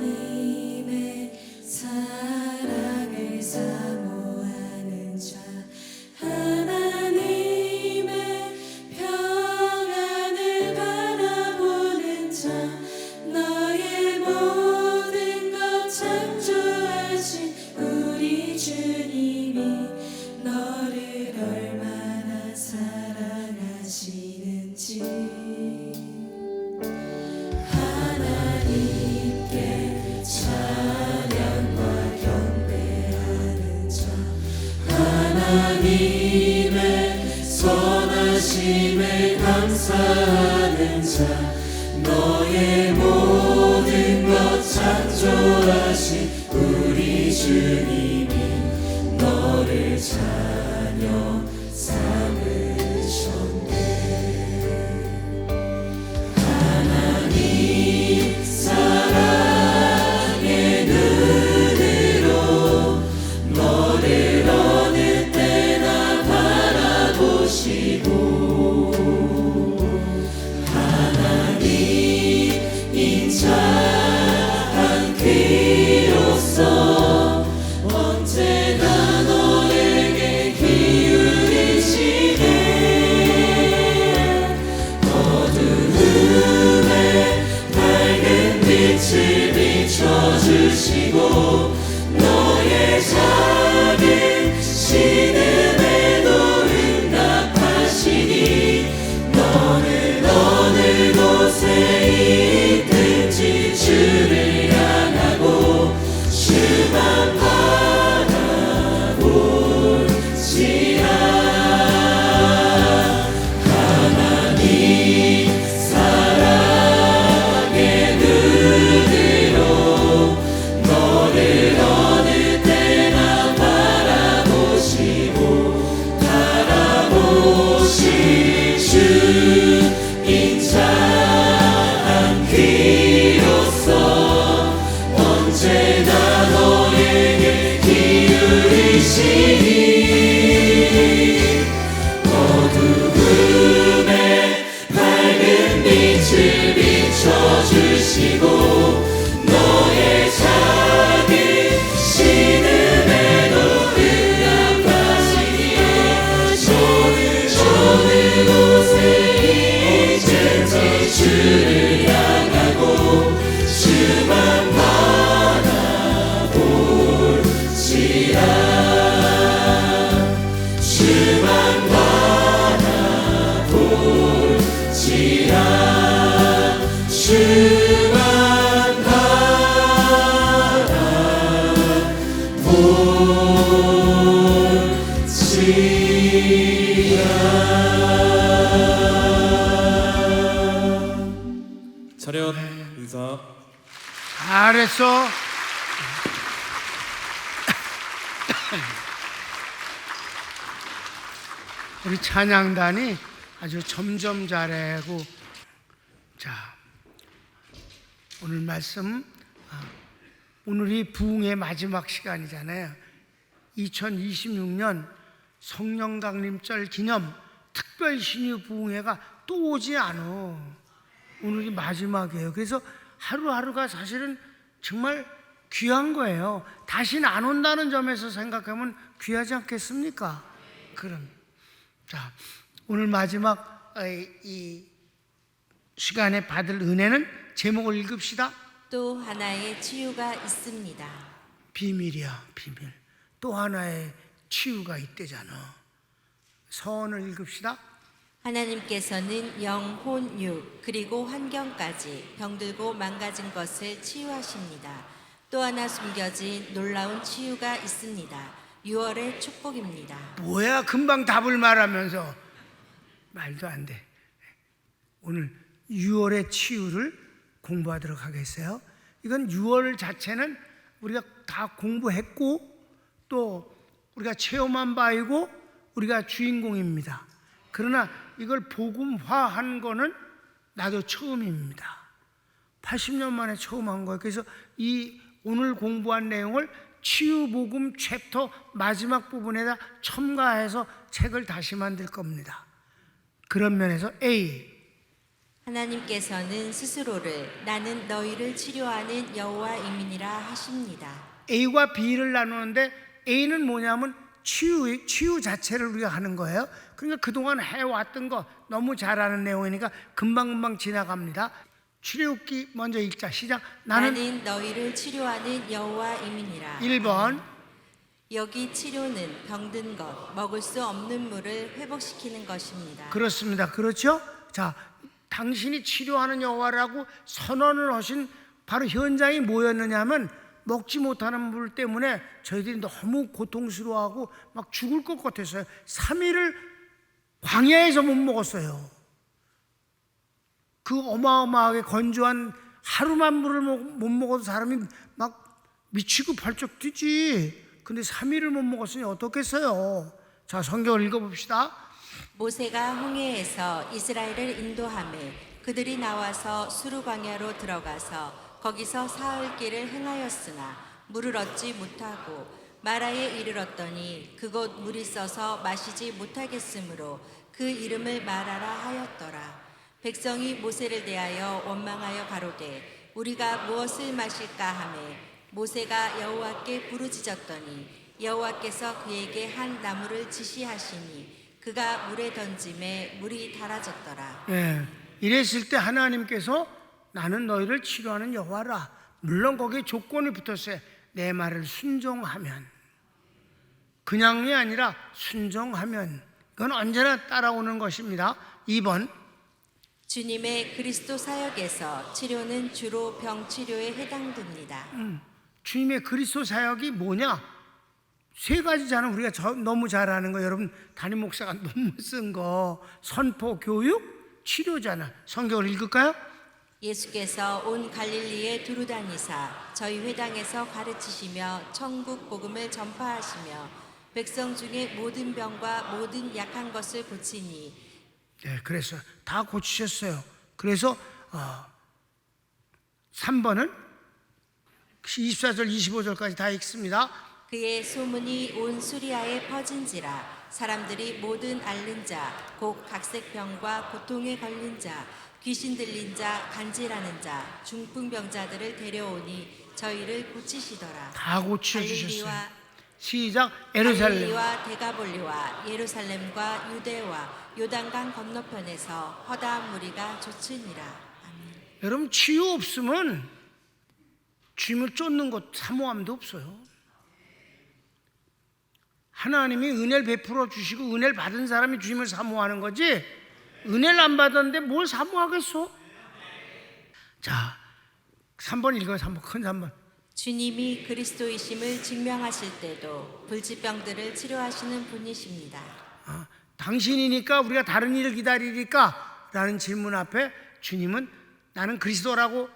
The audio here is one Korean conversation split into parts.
하나님의 사랑을 사모하는 자, 하나님의 평안을 바라보는 자, 너의 모든 것 창조하신 우리 주님이 너를 얼마나 사랑하시는지 하나님께 찬양과 경배하는 자, 하나님의 선하심에 감사하는 자, 너의 모든 것 창조하신 우리 주님이 너를 자녀 삼으셨네. 하나님 사랑의 눈으로 너를 어느 때나 바라보시고 하나님 인자한 귀로서 언제나 너에게 기울이시네. 어두움에 밝은 빛을 비춰주시고 너의 작은 신음에도 응답하시니 너는 어느 곳에 있든지 주를 향하고 주만 바라볼지라. 하나님 사랑의 눈으로 너를 어느 때나 바라보신 주 인자한 귀로서 언제나 너에게 기울이시니 어두움에 밝은 빛을 비춰주시고 너의 작은 신음에도 응답하시기에 어느 곳에 있든지 주를 향하고 주만 바라볼지라. 주만 바라볼지라. 주만 바라볼지라. 차렷 인사. 잘했어. 우리 찬양단이 아주 점점 잘하고. 자, 오늘 말씀, 오늘이 부흥의 마지막 시간이잖아요. 2026년 성령 강림절 기념 특별 신유 부흥회가 또 오지 않아. 오늘이 마지막이에요. 그래서 하루하루가 사실은 정말 귀한 거예요. 다시는 안 온다는 점에서 생각하면 귀하지 않겠습니까? 그럼 자, 오늘 마지막 이 시간에 받을 은혜는 제목을 읽읍시다. 또 하나의 치유가 있습니다. 비밀이야, 비밀. 또 하나의 치유가 있대잖아. 서원을 읽읍시다. 하나님께서는 영, 혼, 육, 그리고 환경까지 병들고 망가진 것을 치유하십니다. 또 하나 숨겨진 놀라운 치유가 있습니다. 6월의 축복입니다. 뭐야, 금방 답을 말하면서. 말도 안 돼. 오늘 6월의 치유를 공부하도록 하겠어요. 이건 6월 자체는 우리가 다 공부했고 또 우리가 체험한 바이고 우리가 주인공입니다. 그러나 이걸 복음화한 거는 나도 처음입니다. 80년 만에 처음 한 거예요. 그래서 이 오늘 공부한 내용을 치유복음 챕터 마지막 부분에다 첨가해서 책을 다시 만들 겁니다. 그런 면에서 A, 하나님께서는 스스로를 나는 너희를 치료하는 여호와임이니라 하십니다. A와 B를 나누는데 A는 뭐냐면 치유 자체를 우리가 하는 거예요. 그러니까 그동안 해왔던 거 너무 잘 아는 내용이니까 금방금방 지나갑니다. 출애굽기 먼저 읽자. 시작. 나는 너희를 치료하는 여호와임이니라. 1번 여기 치료는 병든 것, 먹을 수 없는 물을 회복시키는 것입니다. 그렇습니다. 그렇죠? 자, 당신이 치료하는 여호와라고 선언을 하신 바로 현장이 뭐였느냐면 먹지 못하는 물 때문에 저희들이 너무 고통스러워하고 막 죽을 것 같았어요. 3일을 광야에서 못 먹었어요. 그 어마어마하게 건조한 하루만 물을 못 먹어도 사람이 막 미치고 발쩍 뛰지. 근데 3일을 못 먹었으니 어떻겠어요? 자, 성경을 읽어봅시다. 모세가 홍해에서 이스라엘을 인도하매 그들이 나와서 수르 광야로 들어가서 거기서 사흘 길을 행하였으나 물을 얻지 못하고 마라에 이르렀더니 그곳 물이 써서 마시지 못하겠으므로 그 이름을 마라라 하였더라. 백성이 모세를 대하여 원망하여 가로되 우리가 무엇을 마실까 하매 모세가 여호와께 부르짖었더니 여호와께서 그에게 한 나무를 지시하시니 그가 물에 던짐에 물이 달아졌더라. 예, 이랬을 때 하나님께서 나는 너희를 치료하는 여호와라. 물론 거기에 조건이 붙었어요. 내 말을 순종하면, 그냥이 아니라 순종하면. 그건 언제나 따라오는 것입니다. 2번 주님의 그리스도 사역에서 치료는 주로 병 치료에 해당됩니다. 주님의 그리스도 사역이 뭐냐? 세 가지잖아. 우리가 너무 잘 아는 거. 여러분 담임 목사가 논문 쓴 거. 선포, 교육, 치료잖아. 성경을 읽을까요? 예수께서 온 갈릴리에 두루 다니사 저희 회당에서 가르치시며 천국 복음을 전파하시며 백성 중에 모든 병과 모든 약한 것을 고치니. 네, 그래서 다 고치셨어요. 그래서 3번은 24절 25절까지 다 읽습니다. 그의 소문이 온 수리아에 퍼진지라 사람들이 모든 앓는 자, 곧 각색병과 고통에 걸린 자, 귀신 들린 자, 간질하는 자, 중풍병자들을 데려오니 저희를 고치시더라. 다 고쳐주셨어요. 갈릴리와 시작. 예루살렘. 갈릴리와 데가볼리와 예루살렘과 유대와 요단강 건너편에서 허다한 무리가 좇으니라. 아멘. 여러분 치유 없으면 주님을 쫓는 것 사모함도 없어요. 하나님이 은혜를 베풀어 주시고 은혜를 받은 사람이 주님을 사모하는 거지, 은혜를 안 받았는데 뭘 사모하겠어? 자, 3번 읽어요. 3번, 큰 3번. 주님이 그리스도이심을 증명하실 때도 불치병들을 치료하시는 분이십니다. 당신이니까 우리가 다른 일을 기다리니까 라는 질문 앞에 주님은 나는 그리스도라고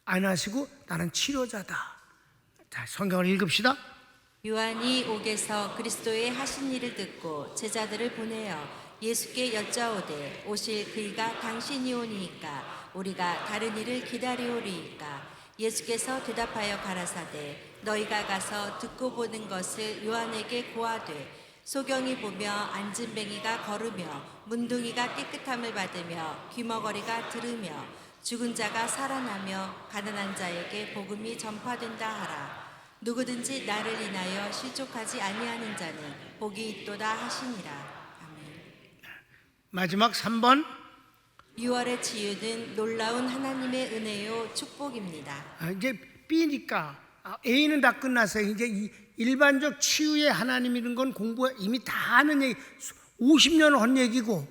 안 하시고 나는 치료자다. 자, 성경을 읽읍시다. 요한이 옥에서 그리스도의 하신 일을 듣고 제자들을 보내어 예수께 여짜오되 오실 그이가 당신이오니이까 우리가 다른 일을 기다리오리이까. 예수께서 대답하여 가라사대 너희가 가서 듣고 보는 것을 요한에게 고하되 소경이 보며 안진뱅이가 걸으며 문둥이가 깨끗함을 받으며 귀머거리가 들으며 죽은 자가 살아나며 가난한 자에게 복음이 전파된다 하라. 누구든지 나를 인하여 실족하지 아니하는 자는 복이 있도다 하시니라. 아멘. 마지막 3번. 6월의 치유는 놀라운 하나님의 은혜요 축복입니다. 이제 B니까 A는 다 끝났어요. 이제 일반적 치유의 하나님 이런 건 공부 이미 다 아는 얘기, 50년 한 얘기고,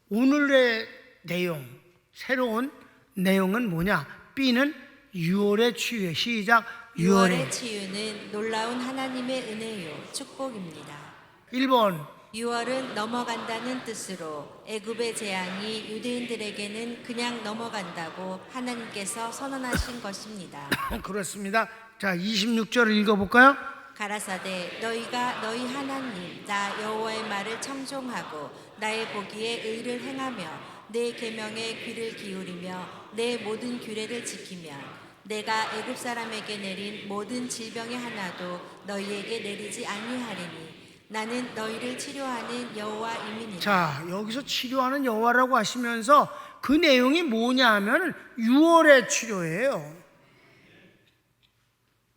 오늘의 내용, 새로운 내용은 뭐냐? B는 6월의 치유예요. 시작. 6월의 치유는 놀라운 하나님의 은혜요 축복입니다. 1번 6월은 넘어간다는 뜻으로 애굽의 재앙이 유대인들에게는 그냥 넘어간다고 하나님께서 선언하신 것입니다. 그렇습니다. 자, 26절을 읽어볼까요? 가라사대 너희가 너희 하나님 나 여호와의 말을 청종하고 나의 보기에 의를 행하며 내 계명에 귀를 기울이며 내 모든 규례를 지키면 내가 애굽 사람에게 내린 모든 질병의 하나도 너희에게 내리지 아니하리니 나는 너희를 치료하는 여호와임이니라. 자, 여기서 치료하는 여호와라고 하시면서 그 내용이 뭐냐 하면 유월의 치료예요.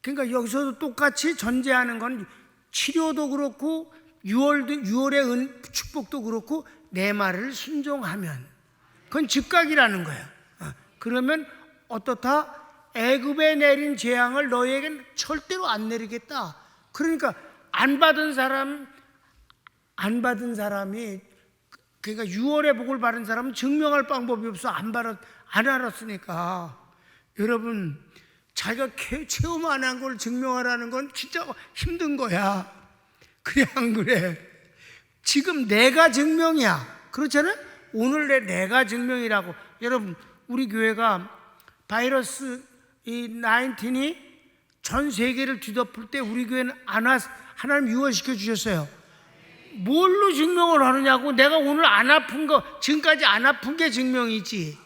그러니까 여기서도 똑같이 전제하는 건 치료도 그렇고 유월의 축복도 그렇고 내 말을 순종하면 그건 즉각이라는 거예요. 그러면 어떻다? 애굽에 내린 재앙을 너희에게는 절대로 안 내리겠다. 그러니까 안 받은 사람이 그러니까 유월의 복을 받은 사람은 증명할 방법이 없어. 안 알았으니까. 여러분, 자기가 체험 안 한 걸 증명하라는 건 진짜 힘든 거야. 그래 안 그래? 지금 내가 증명이야. 그렇잖아요? 오늘 내가 증명이라고. 여러분, 우리 교회가 바이러스 19이 전 세계를 뒤덮을 때 우리 교회는 하나님 유월시켜 주셨어요. 뭘로 증명을 하느냐고. 내가 오늘 안 아픈 거, 지금까지 안 아픈 게 증명이지.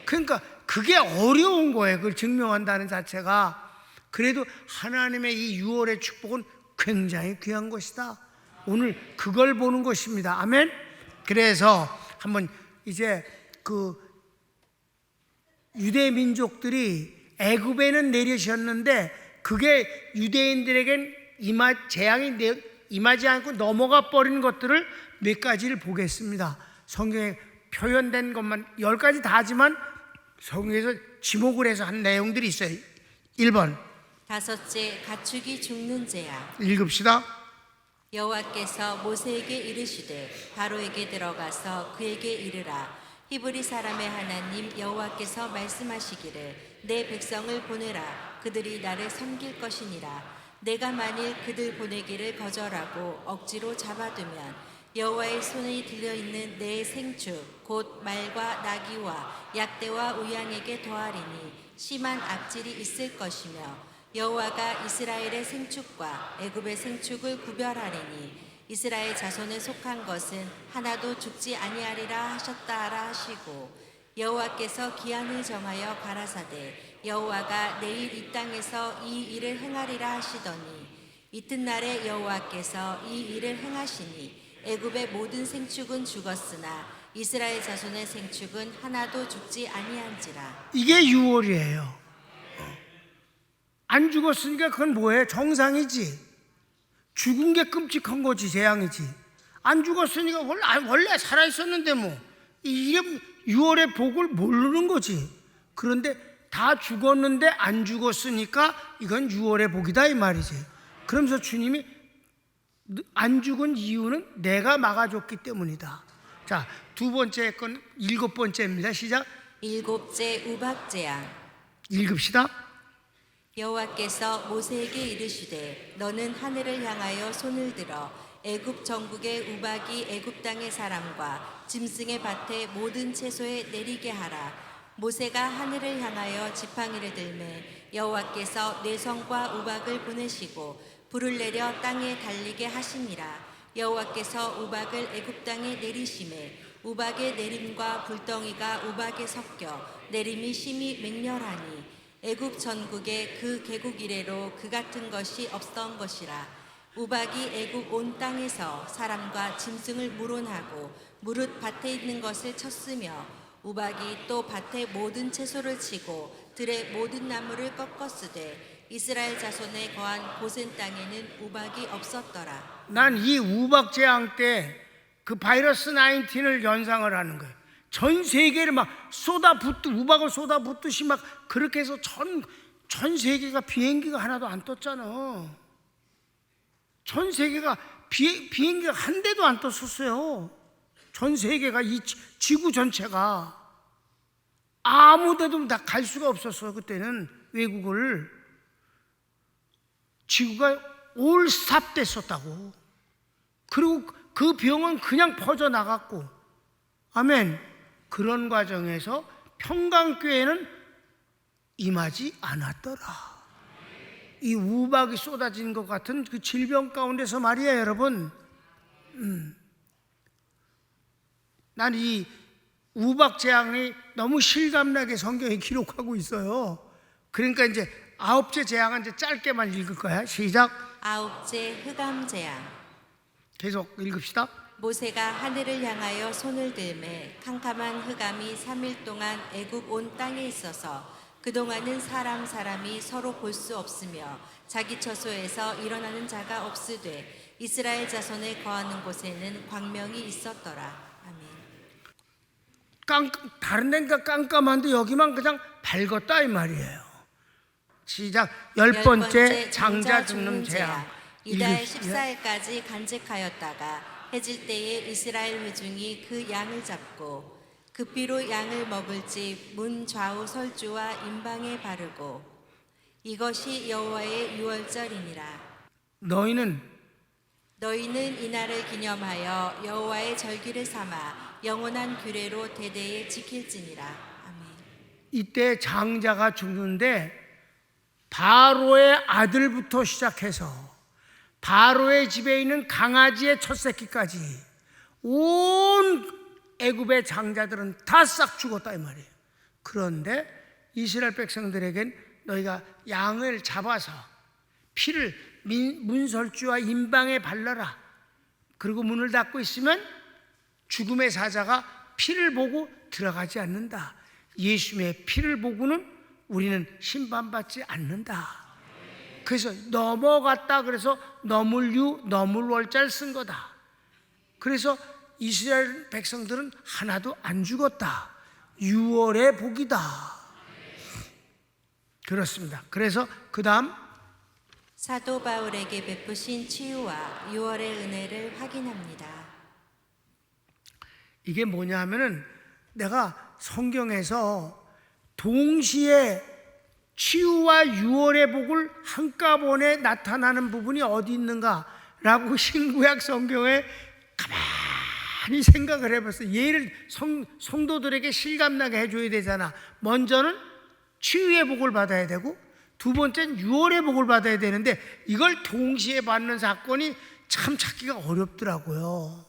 그러니까 그게 어려운 거예요. 그걸 증명한다는 자체가. 그래도 하나님의 이 유월의 축복은 굉장히 귀한 것이다. 오늘 그걸 보는 것입니다. 아멘. 그래서 한번 이제 그 유대 민족들이 애굽에는 내리셨는데 그게 유대인들에겐 재앙이 임하지 않고 넘어가 버린 것들을 몇 가지를 보겠습니다. 성경에 표현된 것만 10가지 다 하지만 성경에서 지목을 해서 한 내용들이 있어요. 1번 다섯째, 가축이 죽는 죄야. 읽읍시다. 여호와께서 모세에게 이르시되 바로에게 들어가서 그에게 이르라. 히브리 사람의 하나님 여호와께서 말씀하시기를 내 백성을 보내라. 그들이 나를 섬길 것이니라. 내가 만일 그들 보내기를 거절하고 억지로 잡아두면 여호와의 손에 들려있는 내 생축 곧 말과 나귀와 약대와 우양에게 더하리니 심한 악질이 있을 것이며 여호와가 이스라엘의 생축과 애굽의 생축을 구별하리니 이스라엘 자손에 속한 것은 하나도 죽지 아니하리라 하셨다라 하시고 여호와께서 기한을 정하여 가라사대 여호와가 내일 이 땅에서 이 일을 행하리라 하시더니 이튿날에 여호와께서 이 일을 행하시니 애굽의 모든 생축은 죽었으나 이스라엘 자손의 생축은 하나도 죽지 아니한지라. 이게 유월이에요. 안 죽었으니까 그건 뭐예요? 정상이지. 죽은 게 끔찍한 거지. 재앙이지. 안 죽었으니까 원래 살아있었는데 뭐 이게 유월의 복을 모르는 거지. 그런데 다 죽었는데 안 죽었으니까 이건 유월의 복이다 이 말이지. 그러면서 주님이 안 죽은 이유는 내가 막아줬기 때문이다. 자, 두 번째 건 7번째입니다. 시작. 7째 우박재앙. 읽읍시다. 여호와께서 모세에게 이르시되 너는 하늘을 향하여 손을 들어 애굽 전국의 우박이 애굽 땅의 사람과 짐승의 밭의 모든 채소에 내리게 하라. 모세가 하늘을 향하여 지팡이를 들매 여호와께서 뇌성과 우박을 보내시고 불을 내려 땅에 달리게 하시니라. 여호와께서 우박을 애굽 땅에 내리심에 우박의 내림과 불덩이가 우박에 섞여 내림이 심히 맹렬하니 애굽 전국에 그 개국 이래로 그 같은 것이 없던 것이라. 우박이 애굽 온 땅에서 사람과 짐승을 물온하고 무릇 밭에 있는 것을 쳤으며 우박이 또 밭의 모든 채소를 치고 들의 모든 나무를 꺾었으되 이스라엘 자손에 거한 고센 땅에는 우박이 없었더라. 난 이 우박 재앙 때 그 바이러스 19을 연상을 하는 거예요. 전 세계를 막 우박을 쏟아붓듯이 막 그렇게 해서 전 세계가 비행기가 하나도 안 떴잖아. 전 세계가 비행기가 한 대도 안 떴었어요. 전 세계가 이 지구 전체가 아무 데도 다 갈 수가 없었어요. 그때는 외국을 지구가 올스탑됐었다고. 그리고 그 병은 그냥 퍼져나갔고, 아멘. 그런 과정에서 평강교회는 임하지 않았더라. 이 우박이 쏟아진 것 같은 그 질병 가운데서 말이에요, 여러분. 난 이 우박 재앙이 너무 실감나게 성경에 기록하고 있어요. 그러니까 이제 아홉째 재앙은 이제 짧게만 읽을 거야. 시작. 아홉째 흑암 재앙. 계속 읽읍시다. 모세가 하늘을 향하여 손을 들매 캄캄한 흑암이 3일 동안 애굽 온 땅에 있어서 그동안은 사람이 서로 볼 수 없으며 자기 처소에서 일어나는 자가 없으되 이스라엘 자손에 거하는 곳에는 광명이 있었더라. 아멘. 다른 데니까 깜깜한데 여기만 그냥 밝았다 이 말이에요. 시작. 열 번째 장자 죽는 재앙. 이달 읽으시죠. 14일까지 간직하였다가 해질 때에 이스라엘 회중이 그 양을 잡고 급비로 양을 먹을지 문 좌우 설주와 임방에 바르고 이것이 여호와의 유월절이니라. 너희는 이날을 기념하여 여호와의 절기를 삼아 영원한 규례로 대대에 지킬지니라. 아멘. 이때 장자가 죽는데 바로의 아들부터 시작해서 바로의 집에 있는 강아지의 첫 새끼까지 온 애굽의 장자들은 다 싹 죽었다 이 말이에요. 그런데 이스라엘 백성들에겐 너희가 양을 잡아서 피를 문설주와 임방에 발라라. 그리고 문을 닫고 있으면 죽음의 사자가 피를 보고 들어가지 않는다. 예수님의 피를 보고는 우리는 심판받지 않는다. 그래서 넘어갔다 그래서 너물월자를 쓴 거다. 그래서 이스라엘 백성들은 하나도 안 죽었다. 6월의 복이다. 그렇습니다. 그래서 그 다음 사도 바울에게 베푸신 치유와 6월의 은혜를 확인합니다. 이게 뭐냐 하면은 내가 성경에서 동시에 치유와 6월의 복을 한꺼번에 나타나는 부분이 어디 있는가라고 신구약 성경에 가만히 생각을 해봤어요. 얘를 성도들에게 실감나게 해줘야 되잖아. 먼저는 치유의 복을 받아야 되고 두 번째는 6월의 복을 받아야 되는데 이걸 동시에 받는 사건이 참 찾기가 어렵더라고요.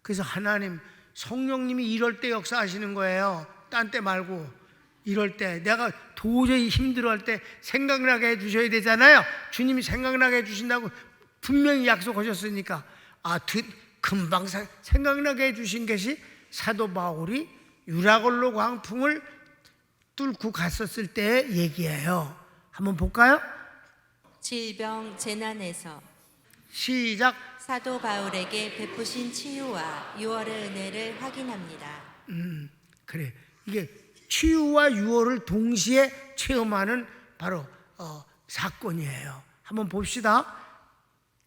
그래서 하나님 성령님이 이럴 때 역사하시는 거예요. 딴 때 말고 이럴 때 내가 도저히 힘들어할 때 생각나게 해주셔야 되잖아요. 주님이 생각나게 해주신다고 분명히 약속하셨으니까 금방 생각나게 해주신 것이 사도 바울이 유라굴로 광풍을 뚫고 갔었을 때 얘기예요. 한번 볼까요? 질병 재난에서 시작. 사도 바울에게 베푸신 치유와 6월의 은혜를 확인합니다. 그래, 이게 치유와 6월을 동시에 체험하는 바로 사건이에요. 한번 봅시다.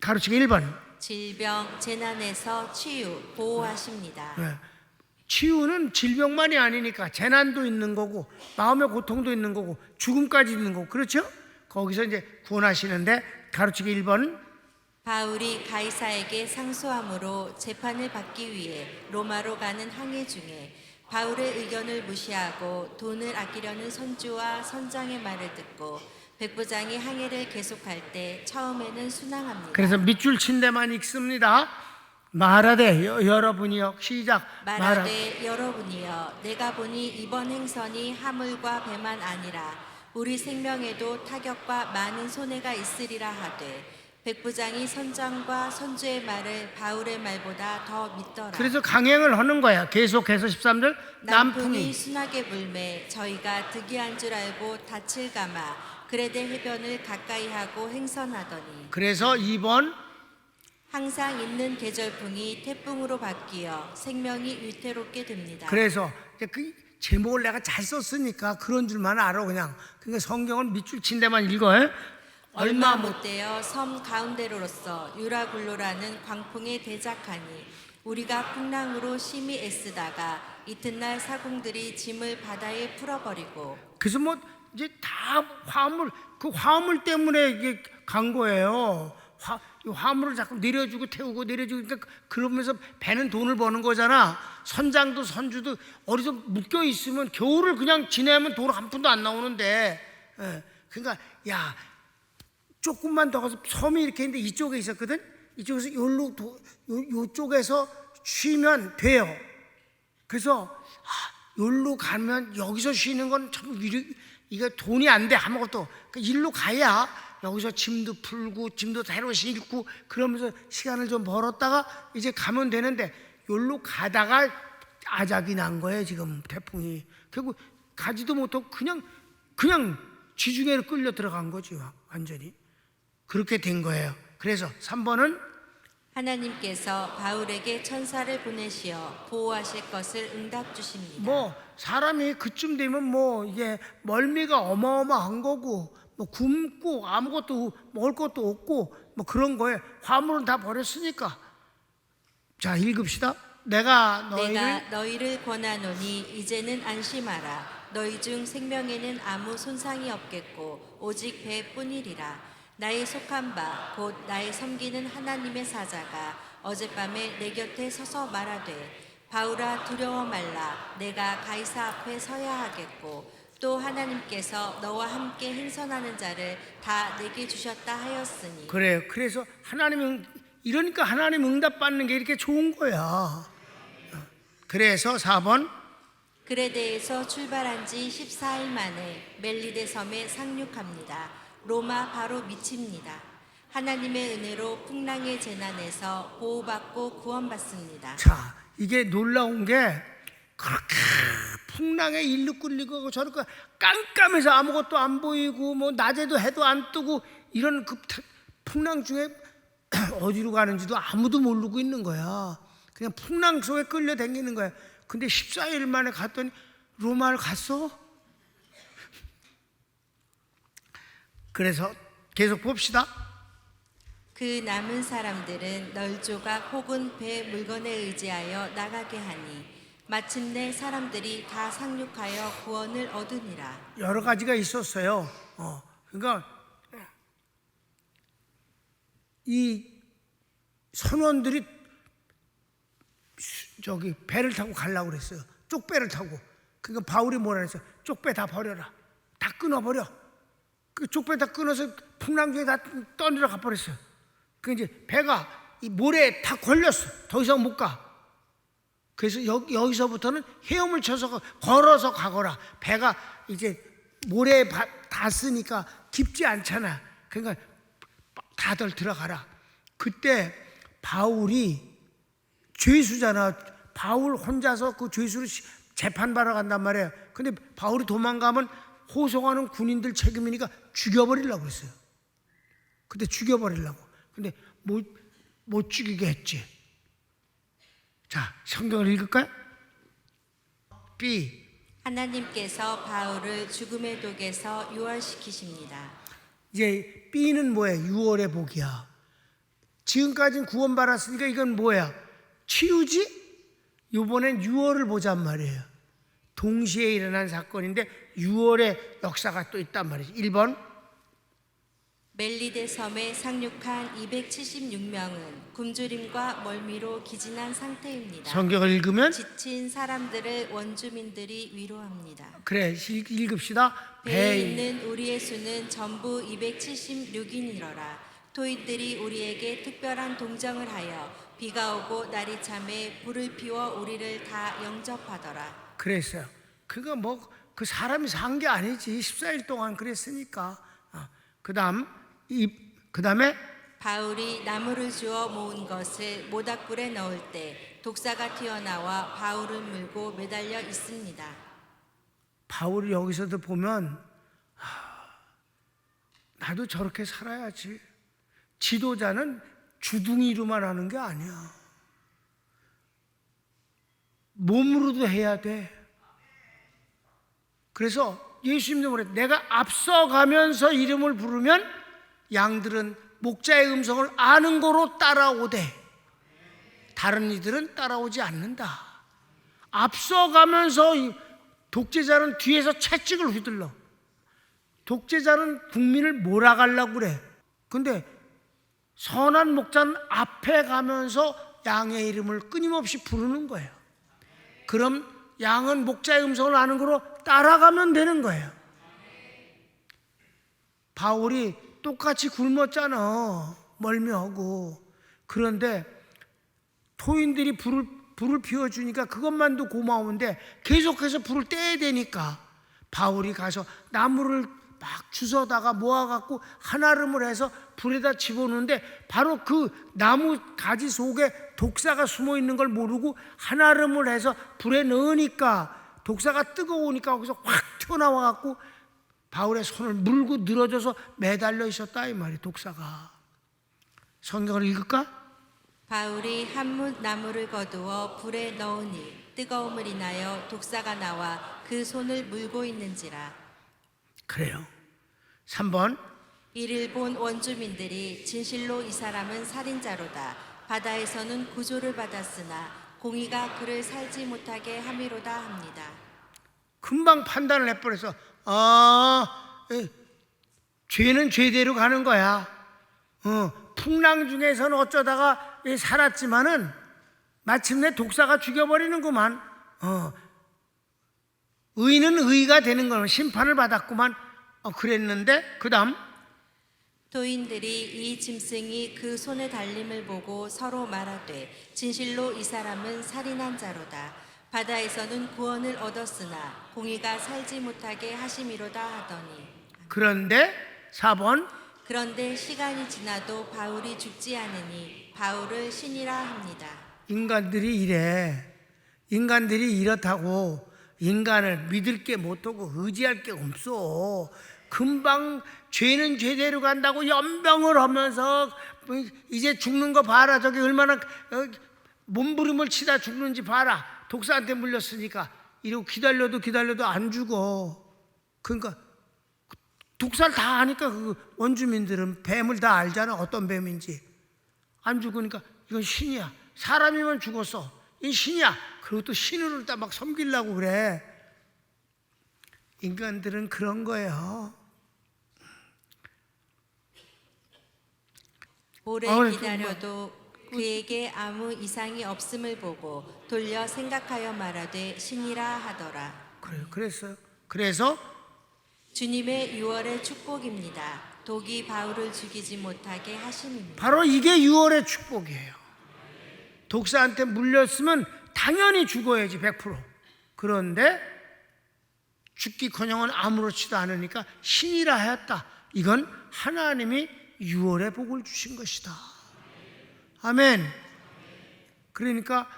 가르치기 1번. 질병 재난에서 치유 보호하십니다. 네. 치유는 질병만이 아니니까 재난도 있는 거고 마음의 고통도 있는 거고 죽음까지 있는 거고 그렇죠? 거기서 이제 구원하시는데 가르치기 1번. 바울이 가이사에게 상소함으로 재판을 받기 위해 로마로 가는 항해 중에 바울의 의견을 무시하고 돈을 아끼려는 선주와 선장의 말을 듣고 백부장이 항해를 계속할 때 처음에는 순항합니다. 그래서 밑줄 친 데만 읽습니다. 말하되 여러분이여. 시작. 말하되 여러분이여 내가 보니 이번 행선이 화물과 배만 아니라 우리 생명에도 타격과 많은 손해가 있으리라 하되 백부장이 선장과 선주의 말을 바울의 말보다 더 믿더라. 그래서 강행을 하는 거야. 계속해서 13절. 남풍이 순하게 불매 저희가 득이한 줄 알고 닻을 감아 그레데 해변을 가까이 하고 행선하더니 그래서 2번. 항상 있는 계절풍이 태풍으로 바뀌어 생명이 위태롭게 됩니다. 그래서 그 제목을 내가 잘 썼으니까 그런 줄만 알아 그냥. 그러니까 성경은 밑줄 친 데만 읽어요. 얼마 못되어 섬 가운데로서 유라굴로라는 광풍에 대적하니 우리가 풍랑으로 심히 애쓰다가 이튿날 사공들이 짐을 바다에 풀어버리고 그래서 뭐 이제 다 그 화물 때문에 이게 간 거예요. 화물을 자꾸 내려주고 태우고 내려주고 그러니까 그러면서 배는 돈을 버는 거잖아. 선장도 선주도 어디서 묶여 있으면 겨울을 그냥 지내면 돈 한 푼도 안 나오는데 그러니까 야 조금만 더 가서 섬이 이렇게 있는데 이쪽에 있었거든. 이쪽에서 요쪽에서 쉬면 돼요. 그래서 여기로 가면 여기서 쉬는 건 참 이거 돈이 안 돼 아무것도. 그 일로 가야 여기서 짐도 풀고 짐도 새로 싣고 그러면서 시간을 좀 벌었다가 이제 가면 되는데 여기로 가다가 아작이 난 거예요. 지금 태풍이. 결국 가지도 못하고 그냥 지중해로 끌려 들어간 거지 완전히. 그렇게 된 거예요. 그래서 3번은 하나님께서 바울에게 천사를 보내시어 보호하실 것을 응답 주십니다. 뭐 사람이 그쯤 되면 뭐 이게 멀미가 어마어마한 거고 뭐 굶고 아무것도 먹을 것도 없고 뭐 그런 거에 화물은 다 버렸으니까. 자 읽읍시다. 내가 너희를 권하노니 이제는 안심하라. 너희 중 생명에는 아무 손상이 없겠고 오직 배뿐이리라. 나의 속한 바 곧 나의 섬기는 하나님의 사자가 어젯밤에 내 곁에 서서 말하되 바울아 두려워 말라. 내가 가이사 앞에 서야 하겠고 또 하나님께서 너와 함께 행선하는 자를 다 내게 주셨다 하였으니. 그래요. 그래서 이러니까 하나님 응답 받는 게 이렇게 좋은 거야. 그래서 4번 그레데에서 출발한 지 14일 만에 멜리데 섬에 상륙합니다. 로마 바로 밑입니다. 하나님의 은혜로 풍랑의 재난에서 보호받고 구원받습니다. 자, 이게 놀라운 게 그렇게 풍랑에 일로 끌리고 저렇게 깜깜해서 아무것도 안 보이고 뭐 낮에도 해도 안 뜨고 이런 그 풍랑 중에 어디로 가는지도 아무도 모르고 있는 거야. 그냥 풍랑 속에 끌려 다니는 거야. 근데 14일 만에 갔더니 로마를 갔어? 그래서 계속 봅시다. 그 남은 사람들은 널조각 혹은 배 물건에 의지하여 나가게 하니 마침내 사람들이 다 상륙하여 구원을 얻으니라. 여러 가지가 있었어요. 그러니까 이 선원들이 저기 배를 타고 가려고 그랬어요. 쪽배를 타고. 그러니까 바울이 뭐라 그랬어요? 쪽배 다 버려라. 다 끊어버려. 그 쪽배 다 끊어서 풍랑 중에 다 떠내려 가버렸어요. 그 이제 배가 이 모래에 다 걸렸어. 더 이상 못 가. 그래서 여기서부터는 헤엄을 쳐서 걸어서 가거라. 배가 이제 모래에 닿았으니까 깊지 않잖아. 그러니까 다들 들어가라. 그때 바울이 죄수잖아. 바울 혼자서 그 죄수를 재판받아 간단 말이에요. 근데 바울이 도망가면 호송하는 군인들 책임이니까 죽여버리려고 했어요. 근데 죽여버리려고. 근데 못 죽이게 했지. 자, 성경을 읽을까요? B. 하나님께서 바울을 죽음의 독에서 유월시키십니다. 이제 B는 뭐예요? 6월의 복이야. 지금까지는 구원받았으니까 이건 뭐야? 치유지? 이번엔 6월을 보잔 말이에요. 동시에 일어난 사건인데 6월의 역사가 또 있단 말이죠. 1번 멜리데 섬에 상륙한 276명은 굶주림과 멀미로 기진한 상태입니다. 성경을 읽으면 지친 사람들을 원주민들이 위로합니다. 그래 읽읍시다. 배에 있는 우리의 수는 전부 276인이러라. 토인들이 우리에게 특별한 동정을 하여 비가 오고 날이 참에 불을 피워 우리를 다 영접하더라. 그랬어요. 그거 뭐 그 사람이 산 게 아니지. 14일 동안 그랬으니까. 그다음에 바울이 나무를 주어 모은 것을 모닥불에 넣을 때 독사가 튀어나와 바울을 물고 매달려 있습니다. 바울이 여기서도 보면 나도 저렇게 살아야지. 지도자는 주둥이로만 하는 게 아니야. 몸으로도 해야 돼. 그래서 예수님도 그래. 내가 앞서가면서 이름을 부르면 양들은 목자의 음성을 아는 거로 따라오되 다른 이들은 따라오지 않는다. 앞서가면서 독재자는 뒤에서 채찍을 휘둘러. 독재자는 국민을 몰아가려고 그래. 근데 선한 목자는 앞에 가면서 양의 이름을 끊임없이 부르는 거예요. 그럼 양은 목자의 음성을 아는 거로 따라가면 되는 거예요. 바울이 똑같이 굶었잖아. 멀미하고. 그런데 토인들이 불을 피워주니까 그것만도 고마운데 계속해서 불을 떼야 되니까 바울이 가서 나무를 막 주워다가 모아갖고 한아름을 해서 불에다 집어넣는데 바로 그 나무 가지 속에 독사가 숨어 있는 걸 모르고 한아름을 해서 불에 넣으니까 독사가 뜨거우니까 거기서 확 튀어나와갖고 바울의 손을 물고 늘어져서 매달려 있었다 이 말이 독사가. 성경을 읽을까? 바울이 한뭇 나무를 거두어 불에 넣으니 뜨거움을 인하여 독사가 나와 그 손을 물고 있는지라. 그래요. 3번 이를 본 원주민들이 진실로 이 사람은 살인자로다. 바다에서는 구조를 받았으나 공의가 그를 살지 못하게 함이로다 합니다. 금방 판단을 해버려서 죄는 죄대로 가는 거야. 풍랑 중에서는 어쩌다가 살았지만은 마침내 독사가 죽여버리는구만. 의는 의가 되는 거는 심판을 받았구만. 그랬는데 그 다음 도인들이 이 짐승이 그 손에 달림을 보고 서로 말하되 진실로 이 사람은 살인한 자로다. 바다에서는 구원을 얻었으나 공의가 살지 못하게 하심이로다 하더니. 그런데 4번 그런데 시간이 지나도 바울이 죽지 않으니 바울을 신이라 합니다. 인간들이 이래. 인간들이 이렇다고 인간을 믿을 게 못하고 의지할 게 없어. 금방 죄는 죄대로 간다고 연병을 하면서 이제 죽는 거 봐라. 저기 얼마나 몸부림을 치다 죽는지 봐라. 독사한테 물렸으니까 이러고 기다려도 안 죽어. 그러니까 독사를 다 아니까 그 원주민들은 뱀을 다 알잖아. 어떤 뱀인지. 안 죽으니까 이건 신이야. 사람이면 죽었어. 이 신이야. 그리고 또 신으로 막 섬기려고 그래. 인간들은 그런 거예요. 오래 기다려도 그에게 아무 이상이 없음을 보고 돌려 생각하여 말하되 신이라 하더라. 그래요. 그랬어요. 그래서 주님의 6월의 축복입니다. 독이 바울을 죽이지 못하게 하심입니다. 바로 이게 6월의 축복이에요. 독사한테 물렸으면 당연히 죽어야지 100%. 그런데 죽기커녕은 아무렇지도 않으니까 신이라 하였다. 이건 하나님이 6월의 복을 주신 것이다. 아멘. 그러니까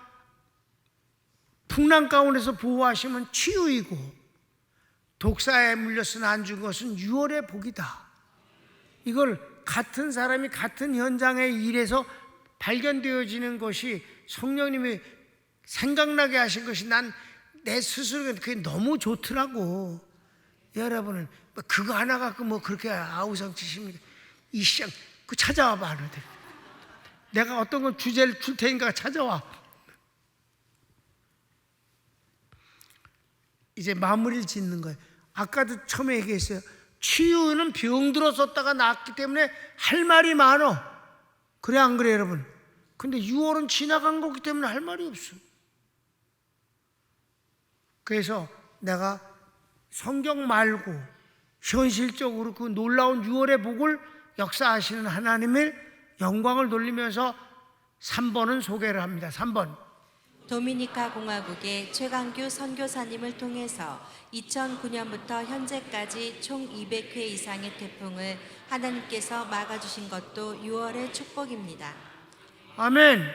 풍랑 가운데서 보호하시면 치유이고 독사에 물렸으나 안 죽은 것은 6월의 복이다. 이걸 같은 사람이 같은 현장에 일해서 발견되어지는 것이 성령님이 생각나게 하신 것이 난 내 스스로 그게 너무 좋더라고. 여러분은 그거 하나 갖고 뭐 그렇게 아우성치십니까? 이 시장 그 찾아와 봐. 내가 어떤 건 주제를 줄 테니까 찾아와. 이제 마무리를 짓는 거예요. 아까도 처음에 얘기했어요. 치유는 병들어 썼다가 낫기 때문에 할 말이 많어. 그래 안 그래 여러분? 근데 6월은 지나간 거기 때문에 할 말이 없어. 그래서 내가 성경 말고 현실적으로 그 놀라운 6월의 복을 역사하시는 하나님의 영광을 돌리면서 3번은 소개를 합니다. 3번. 도미니카 공화국의 최강규 선교사님을 통해서 2009년부터 현재까지 총 200회 이상의 태풍을 하나님께서 막아주신 것도 6월의 축복입니다. 아멘.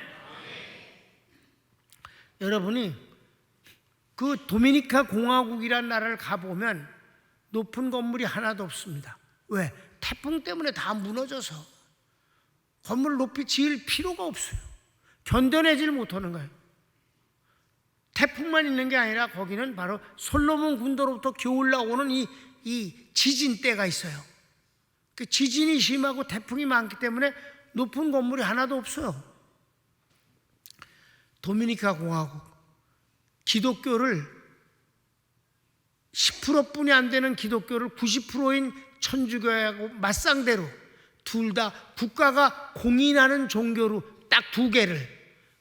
여러분이 그 도미니카 공화국이라는 나라를 가보면 높은 건물이 하나도 없습니다. 왜? 태풍 때문에 다 무너져서 건물을 높이 지을 필요가 없어요. 견뎌내질 못하는 거예요. 태풍만 있는 게 아니라 거기는 바로 솔로몬 군도로부터 겨울나 오는 이 지진 때가 있어요. 그 지진이 심하고 태풍이 많기 때문에 높은 건물이 하나도 없어요. 도미니카 공화국 기독교를 10%뿐이 안 되는 기독교를 90%인 천주교하고 맞상대로 둘 다 국가가 공인하는 종교로 딱 두 개를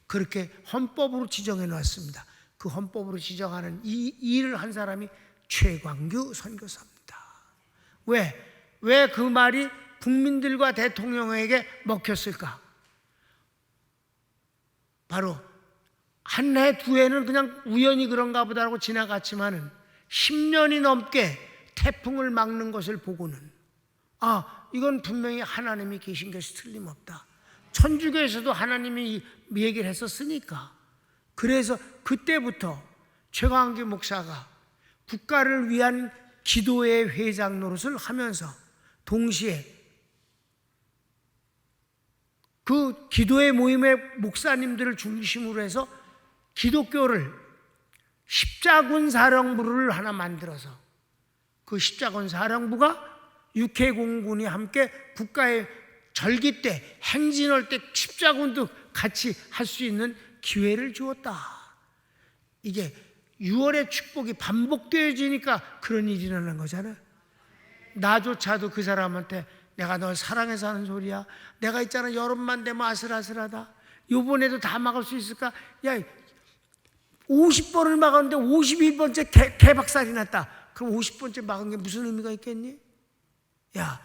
그렇게 헌법으로 지정해 놨습니다. 그 헌법으로 지정하는 이 일을 한 사람이 최광규 선교사입니다. 왜 그 말이 국민들과 대통령에게 먹혔을까? 바로 한 해 두 해는 그냥 우연히 그런가 보다라고 지나갔지만은 10년이 넘게 태풍을 막는 것을 보고는 이건 분명히 하나님이 계신 것이 틀림없다. 천주교에서도 하나님이 얘기를 했었으니까. 그래서 그때부터 최광기 목사가 국가를 위한 기도의 회장 노릇을 하면서 동시에 그 기도의 모임의 목사님들을 중심으로 해서 기독교를 십자군 사령부를 하나 만들어서 그 십자군 사령부가 육해공군이 함께 국가의 절기 때 행진할 때 십자군도 같이 할 수 있는 기회를 주었다. 이게 6월의 축복이 반복되어지니까 그런 일이 일어나는 거잖아요. 나조차도 그 사람한테 내가 널 사랑해서 하는 소리야. 내가 있잖아 여름만 되면 아슬아슬하다. 요번에도 다 막을 수 있을까? 야 50번을 막았는데 51번째 개박살이 났다. 그럼 50번째 막은 게 무슨 의미가 있겠니? 야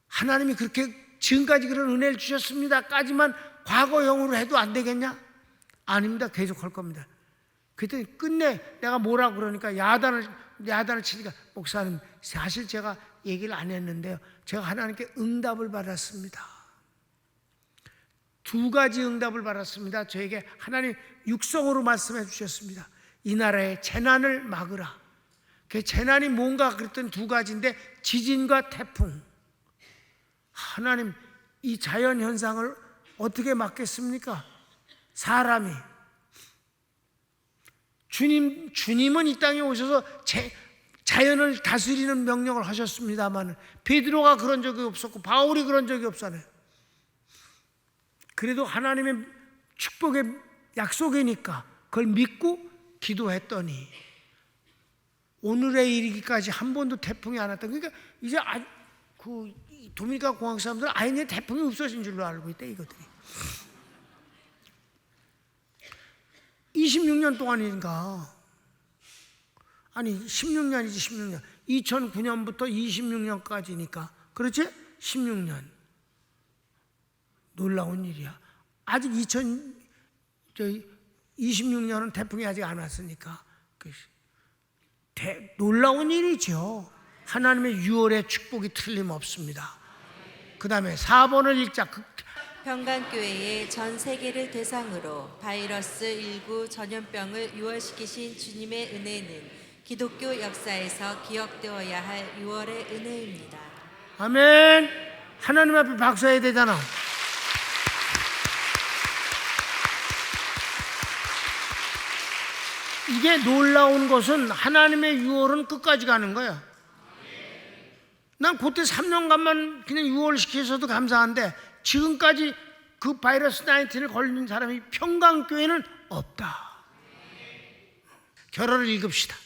하나님이 그렇게 지금까지 그런 은혜를 주셨습니다 까지만 과거형으로 해도 안 되겠냐? 아닙니다. 계속 할 겁니다. 그랬더니 끝내 내가 뭐라고 그러니까 야단을 치니까 목사님 사실 제가 얘기를 안 했는데요. 제가 하나님께 응답을 받았습니다. 2가지 응답을 받았습니다. 저에게 하나님 육성으로 말씀해 주셨습니다. 이 나라의 재난을 막으라. 그 재난이 뭔가 그랬던 2가지인데 지진과 태풍. 하나님 이 자연 현상을 어떻게 막겠습니까? 사람이 주님은 이 땅에 오셔서 자연을 다스리는 명령을 하셨습니다만 베드로가 그런 적이 없었고 바울이 그런 적이 없잖아요. 그래도 하나님의 축복의 약속이니까 그걸 믿고 기도했더니 오늘에 이르기까지 한 번도 태풍이 안 왔다. 그러니까 이제 그 도미니카 공항 사람들은 아예 태풍이 없어진 줄로 알고 있다 이것들이. 26년 동안인가 아니 16년이지 16년 2009년부터 26년까지니까 그렇지? 16년 놀라운 일이야. 아직 2026년은 태풍이 아직 안 왔으니까 놀라운 일이죠. 하나님의 6월의 축복이 틀림없습니다. 그 다음에 4번을 읽자. 평강교회의 전 세계를 대상으로 바이러스19 전염병을 유월시키신 주님의 은혜는 기독교 역사에서 기억되어야 할 6월의 은혜입니다. 아멘. 하나님 앞에 박수해야 되잖아. 이게 놀라운 것은 하나님의 6월은 끝까지 가는 거야. 난 그때 3년간만 그냥 6월 시켜서도 감사한데 지금까지 그 바이러스 19을 걸린 사람이 평강교회는 없다. 결어를 읽읍시다.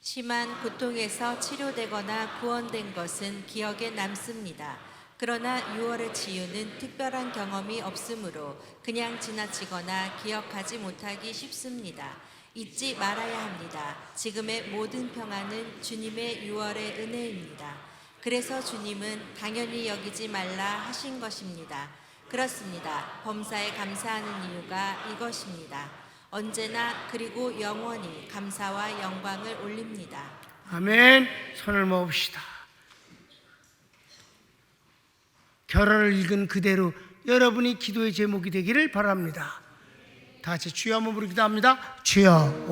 심한 고통에서 치료되거나 구원된 것은 기억에 남습니다. 그러나 6월의 치유는 특별한 경험이 없으므로 그냥 지나치거나 기억하지 못하기 쉽습니다. 잊지 말아야 합니다. 지금의 모든 평안은 주님의 6월의 은혜입니다. 그래서 주님은 당연히 여기지 말라 하신 것입니다. 그렇습니다. 범사에 감사하는 이유가 이것입니다. 언제나 그리고 영원히 감사와 영광을 올립니다. 아멘. 손을 모읍시다. 결어를 읽은 그대로 여러분이 기도의 제목이 되기를 바랍니다. 다 같이 주여 한번 부르기도 합니다. 주여